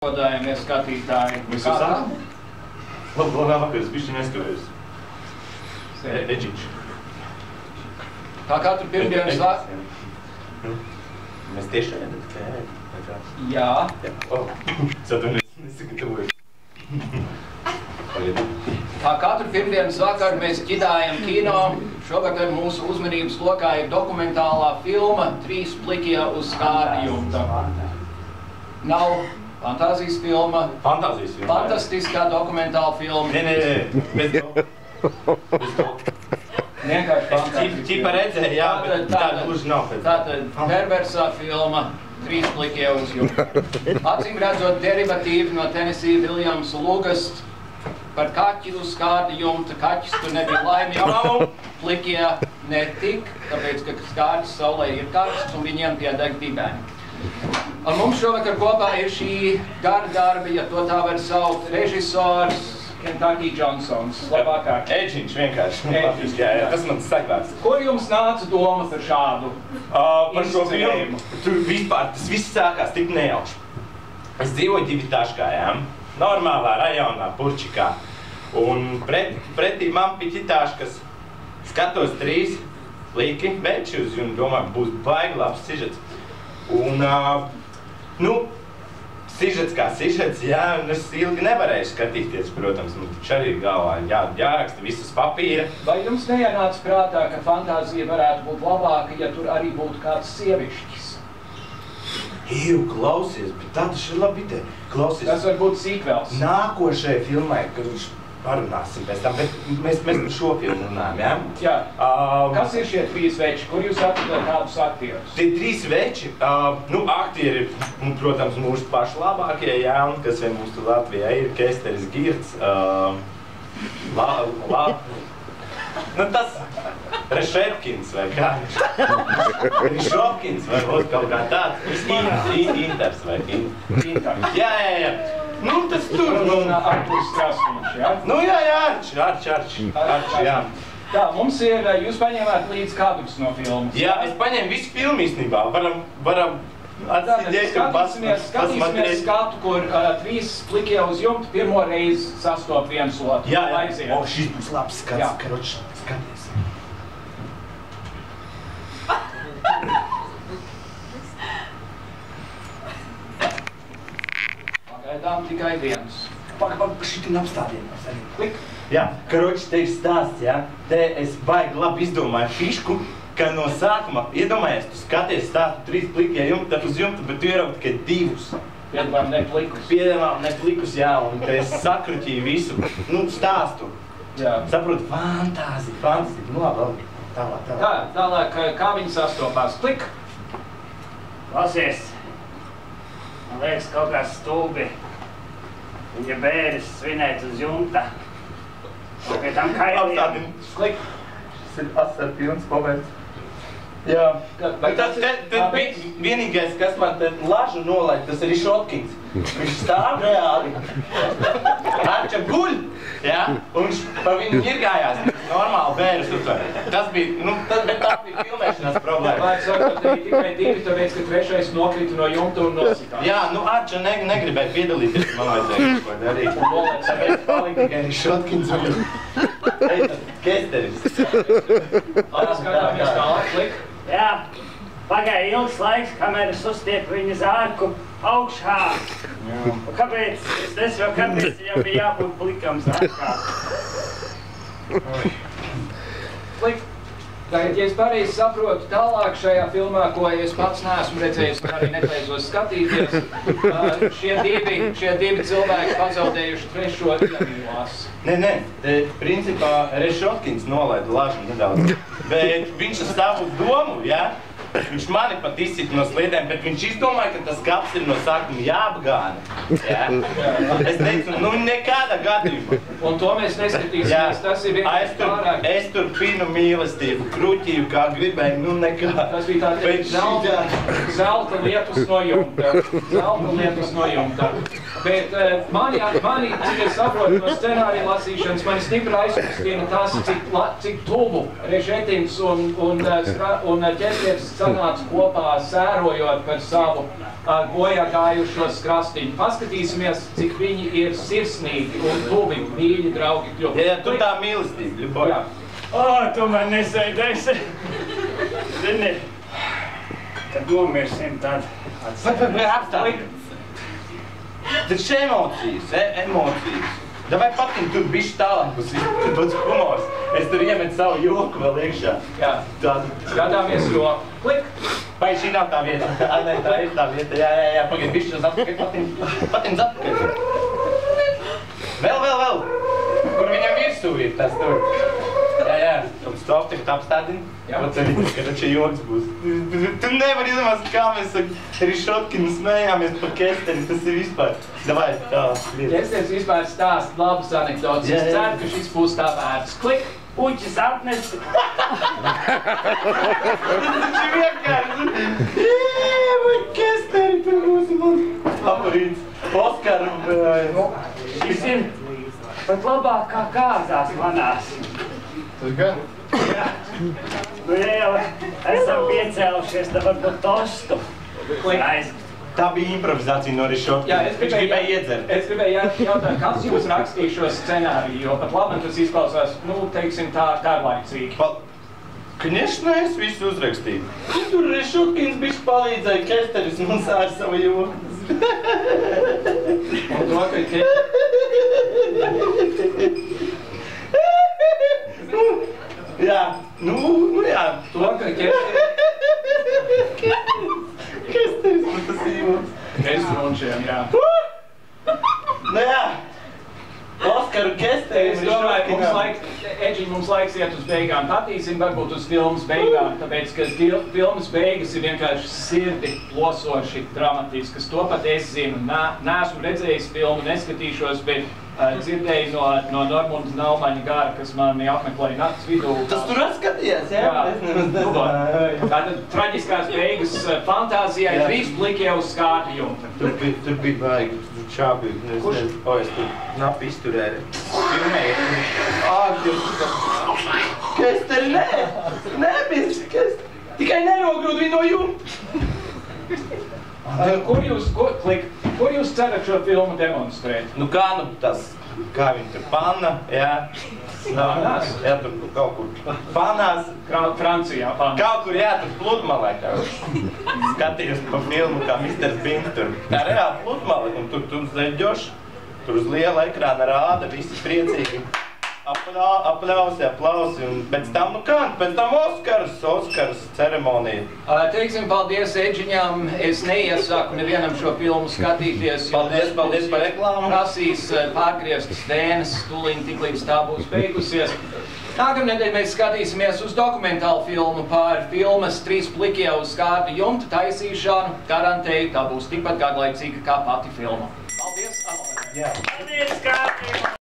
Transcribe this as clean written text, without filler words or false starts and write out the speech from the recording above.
Godājamie skatītāji. Mēs jau sākam? Labā vakaras, bišķi neskavējus. Eģiņš. Kā katru pirmdienas vakaru? Mēs tieši ēdam? Jā. Satu nesagatavoju. Kā katru pirmdienas vakaru mēs ķidājam kino. Šovakar mūsu uzmanības lokā ir dokumentālā filma Trīs plikie uz skārījuma. Nav fantāzijas filma. Fantāzijas filma. Fantastiskā dokumentāla filma. Nē. Bez to. Vienkārši fantāzija. Ķipa redzēja, jā, bet tā gluži nav pēc. Tātad perversā filma Trīs plikie uz jumta. Acīm redzot derivatīvi no Tennessee Williamsa lugas par kaķi uz skārda jumta. Kaķis tur nebija laimīgi. Plikie netik, tāpēc, ka skārdas saulē ir karsts un viņiem piedeg dibēni. Un mums šovakar kopā ir šī gara darba, ja to tā var saukt, režisors Kentucky Johnsons. Labvakar. Eģiņš vienkārši. Jā, tas man sagvārds. Kur jums nāca doma par šādu Par šo filmu? Tur vispār tas viss sākās tik nejauši. Es dzīvoju Ģivitāškā, jā? Normālā rajonā, Purčikā. Un pretī man piķitāškas skatos trīs līki veči uz un domāju, būs baigi labs sižets. Un, sižets kā sižets, jā, un es ilgi nevarēju skatīties, protams, man taču arī galvā jāraksta visas papīra. Vai jums neienāca prātā, ka fantāzija varētu būt labāka, ja tur arī būtu kāds sievišķis? Klausies, bet tā taču ir labi ideja. Klausies. Tas var būt sīkvels. Nākošajai filmai, kad viņš parunāsim pēc tam, bet mēs par šo filmu runājam, jā? Jā. Kas ir šie trīs veči? Kur jūs atradāt kādus aktierus? Tie trīs veči, aktieri, protams, mūsu paši labākie, jā, un kas vien mums tur Latvijā ir, Kesteris Girts, tas Rešepkins vai kā? Rišopkins vai kaut kā tāds. Inters vai Inters. Jā. Tas tur. Arturs Krasniņš, jā? Arči, jā. Tā, mums ir, jūs paņēmāt līdz kadrus no filmas. Jā, es paņēmu visu filmu īstenībā. Varam Skatīsimies skatu, kur trīs plikie uz jumta pirmo reizi sastop viens otru. Jā. Šis būs labs skats, karoči, skaties. Pagaidām tikai viens. Šitin apstādījumos arī. Klik. Jā, karoči, te ir stāsts, jā. Te es baigi labi izdomāju fišku, ka no sākuma, iedomājies, tu skaties stāstu trīs plikie jumta uz jumta, bet tu ieraugi tikai divus. Piedevām ne plikus. Piedevām ne plikus, jā, un te es sakruķīju visu, stāstu. Jā. Saprotu, fantāzija, labi, tālāk. Tālāk, kā viņi sastopās? Klik. Klausies, man liekas kaut kā stulbi, ja bēris svinēt uz jumta. Un pie tam kailiem. Klik. Šis ir asar pilns moments. Jā. Vienīgais, kas man te lažu nolaid, tas ir Rišopkins. Viņš stāv reāli. Arča guļ, jā, un viņš pa viņu ņirgājās. Normāli bērus uzvar. Tas bija filmēšanās problēma. Vajag sakot, te ir tikai divi, tāpēc, ka trešais nokrita no jumta un nositās. Jā, Arča negribēja piedalīties, man vajadzēja ko darīt. Tāpēc palika tikai Rišopkins un Kesteris. Skatāmies tālāk, klik. Jā, pagāja ilgs laiks, kamēr es uzstiepu viņa zārku augšā. Un kāpēc? Es nesaprotu, kāpēc jau bija jābūt plikam zārkā. Klik. Tagad, ja es pareizi saprotu, tālāk šajā filmā, ko es pats neesmu redzējis un arī neklēsos skatīties, šie divi cilvēki pazaudējuši trešo iemīlās. Nē, principā Rešopkins nolaida lažu nedaudz, bet viņš ar savu domu, jā, viņš mani pat izsit no sliedēm, bet viņš izdomāja, ka tas kaps ir no sākuma jāapgāna. Es teicu, nekādā gadījumā. Un to mēs neskatīsimies, tas ir vienkārši pārāk. Es tur pinu mīlestību, kruķīju, kā gribēju, nekā. Tas bija tāds zelta lietus no jumta. Bet mani, cik es saprotu no scenārija lasīšanas, mani stipri aizkustina tas, cik tuvu Rešetins un ķerties sanāca kopā sērojot par savu bojā gājušos krastiņu. Paskatīsimies, cik viņi ir sirsnīgi un tuvi, mīļi draugi kļuvi. Jā, tu tā mīlestība, Ļuboj. Tu man nesēdēsi. Zini, kad nomirsim tad Apstāj! Taču emocijas. Davai patim tur bišķi tālāk, būs tāds humors. Es tur iemetu savu joku vēl iekšā. Jā, skatāmies, jo klik. Vai šī nav tā vieta? Nē, tā ir tā vieta. Jā, pagaid, bišķi uz atpakaļ, patiens atpakaļ. Vēl. Kur viņam virsū ir tas tur? Jā. Un stop, tagad apstādini. Jā. Kad šie joks būs. Tu nevari iedomās, kā mēs ar Rišotkinu smējāmies par Kesteri. Tas ir vispār. Davai, tā. Kesteris vispār stāst labas anekdotas. Es ceru, ka šis būs tā vērts. Klik. puķis apnes. Tas taču vienkārši. Vai Kesteri, tu būsi mans favorīts. Oskaru. Šis ir pat labāk kā kāzās manās. Tas gan? Jā. Nu, ja jau esam piecēlušies, tad varbūt tostu. Tā bija improvizācija no Rišotkina. Jā, Viņš gribēja iedzert. Es gribēju jautāt, kas jums rakstīja šo scenāriju, jo pat labi tas izklausās, nu, teiksim tā, kārlaicīgi. Конечно, es visu uzrakstīju. Tur Rišotkins bišķi palīdzēja, Kesteris man sāra savu joku. Un to, ka Jā, nu jā. To, ka Kesteris, man tas īmots. Kestrunčiem, jā. Nu jā. Oskaru Kesteris. Es domāju, mums laiks iet uz beigām. Patīsim varbūt uz filmas beigām, tāpēc, ka filmas beigas ir vienkārši sirdi plosoši dramatiskas. To pat es zinu. Neesmu redzējis filmu, neskatīšos, bet dzirdēju no Normunda Naumaņa gara, kas mani apmeklēja nakts vidū. Tas tur atskatījās, jā? Tātad traģiskās beigas fantāzijai 3 plikie uz skāta jumta. Tur bija baigi, čābi. Kurš? O, es tur napi izturēju. Filmēju. Kesteri, nē, Kesteri. Tikai nenogrūd viņu no jumta. Kur jūs cerat šo filmu demonstrēt? Nu kā viņi tur panna, jā. Panās? Jā, tur kaut kur panās. Francijā panās. Kaut kur, jā, tur pludmalē kaut. Skatījos pa filmu, kā Mr. Bean tur. Tā reāli pludmalē, un tur zeļģoši. Tur uz liela ekrāna rāda, visi priecīgi. Aplausi, un pēc tam, pēc tam Oskars ceremonija. Teiksim, paldies Edžiņām, es neiesaku nevienam šo filmu skatīties. Paldies par reklāmu. Prasīs pārgrieztas dēnes, tūlīt tiklīdz tā būs beigusies. Nākamnedēļ mēs skatīsimies uz dokumentālu filmu par filmas 3 plikie uz skāta jumta taisīšanu. Garantēju, tā būs tikpat garlaicīga kā pati filma. Paldies, Amalē! Paldies, Kārtība!